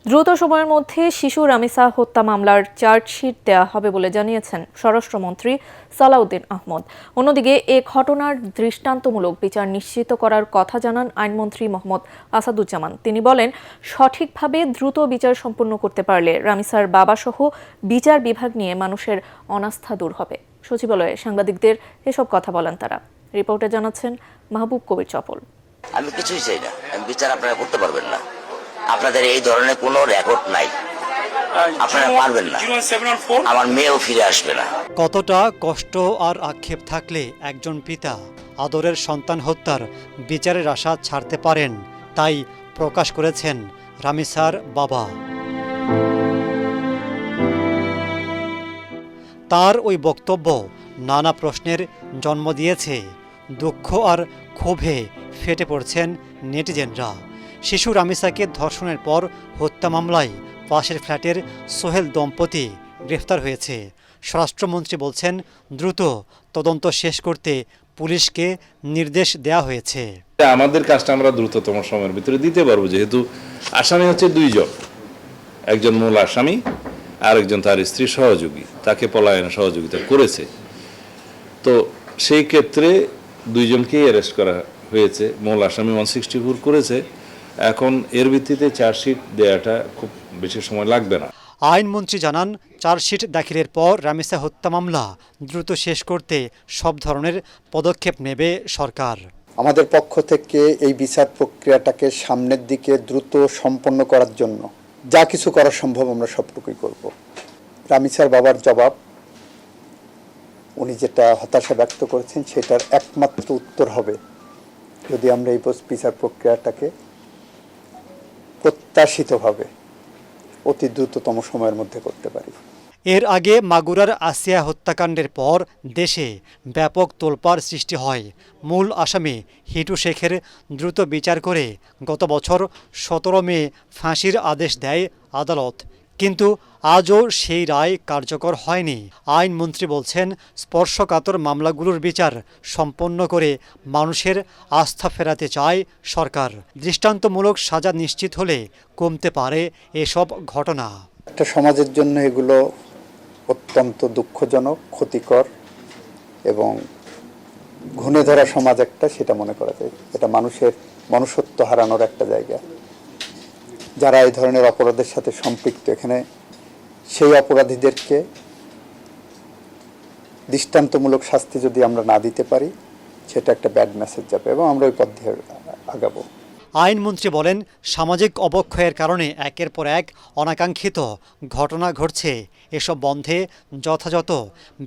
দ্রুত সময়ের মধ্যে শিশু রামিসা হত্যা মামলার চার্জশিট দেওয়া হবে বলে জানিয়েছেন স্বরাষ্ট্রমন্ত্রী সালাউদ্দিন আহমদ। অন্যদিকে এ ঘটনার দৃষ্টান্তমূলক বিচার নিশ্চিত করার কথা জানান আইনমন্ত্রী মোহাম্মদ আসাদুজ্জামান। তিনি বলেন, সঠিকভাবে দ্রুত বিচার সম্পন্ন করতে পারলে রামিসার বাবাসহ বিচার বিভাগ নিয়ে মানুষের অনাস্থা দূর হবে। সচিবালয়ে সাংবাদিকদের এসব কথা বলেন তারা। রিপোর্টে জানাচ্ছেন মাহবুব কবির চপল। আমি কিছুই চাই না, বিচার আপনারা করতে পারবেন না, আপনাদের এই ধরনের কোনো রেকর্ড নাই, আপনারা পারবেন না, আমার মেয়েও ফিরে আসবে না। কতটা কষ্ট আর আক্ষেপ থাকলে একজন পিতা আদরের সন্তান হত্যার বিচারের আশা ছাড়তে পারেন, তাই প্রকাশ করেছেন রামিসার বাবা। তার ওই বক্তব্য নানা প্রশ্নের জন্ম দিয়েছে। দুঃখ আর ক্ষোভে ফেটে পড়ছেন নেটিজেনরা। শিশু রামিসাকে ধর্ষণের পর হত্যা মামলায় পাশের ফ্ল্যাটের সোহেল দম্পতি গ্রেফতার হয়েছে। স্বরাষ্ট্রমন্ত্রী বলছেন, দ্রুত তদন্ত শেষ করতে পুলিশকে নির্দেশ দেওয়া হয়েছে। আমাদের কাজটা আমরা দ্রুততম সময়ের ভিতরে দিতে পারবো, যেহেতু আসামি হচ্ছে দুইজন, একজন মূল আসামি আর একজন তার স্ত্রী সহযোগী, তাকে পলায়নে সহযোগিতা করেছে। তো সেই ক্ষেত্রে দুইজনকেই অ্যারেস্ট করা হয়েছে। মূল আসামি 164 করেছে। এখন এর ভিত্তিতে চার্জশিট দেওয়াটা খুব বেশি সময় লাগবে না। আইনমন্ত্রী জানান, চার্জশিট দাখিলের পর রামিসা হত্যা মামলা দ্রুত শেষ করতে সব ধরনের পদক্ষেপ নেবে সরকার। আমাদের পক্ষ থেকে এই বিচার প্রক্রিয়াটাকে সামনের দিকে দ্রুত সম্পন্ন করার জন্য যা কিছু করা সম্ভব আমরা সবটুকুই করব। রামিসার বাবার জবাব, উনি যেটা হতাশা ব্যক্ত করেছেন, সেটার একমাত্র উত্তর হবে যদি আমরা এই বিচার প্রক্রিয়াটাকে প্রত্যাশিতভাবে অতি দ্রুততম সময়ের মধ্যে করতে পারি। এর আগে মাগুরার আসিয়া হত্যাকাণ্ডের পর দেশে ব্যাপক তোলপাড় সৃষ্টি হয়। মূল আসামি হিটু শেখের দ্রুত বিচার করে গত বছর 17 মে ফাঁসির আদেশ দেয় আদালত, কিন্তু আজও সেই রায় কার্যকর হয়নি। আইনমন্ত্রী বলছেন, স্পর্শকাতর মামলাগুলোর বিচার সম্পন্ন করে মানুষের আস্থা ফেরাতে চায় সরকার। দৃষ্টান্তমূলক সাজা নিশ্চিত হলে কমতে পারে এসব ঘটনা। একটা সমাজের জন্য এগুলো অত্যন্ত দুঃখজনক, ক্ষতিকর এবং ঘুণে ধরা সমাজ একটা, সেটা মনে করা যায়। এটা মানুষের মনুষ্যত্ব হারানোর একটা জায়গা। যারা এই ধরনের অপরাধের সাথে সম্পৃক্ত, এখানে সেই অপরাধীদেরকে দৃষ্টান্তমূলক শাস্তি যদি আমরা না দিতে পারি, সেটা একটা ব্যাড মেসেজ যাবে এবং আমরা ওই পথ দিয়ে আগাবো। আইনমন্ত্রী বলেন, সামাজিক অবক্ষয়ের কারণে একের পর এক অনাকাঙ্ক্ষিত ঘটনা ঘটছে। এসব বন্ধে যথাযথ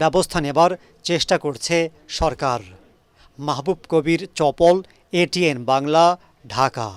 ব্যবস্থা নেবার চেষ্টা করছে সরকার। মাহবুব কবির চপল, ATN বাংলা, ঢাকা।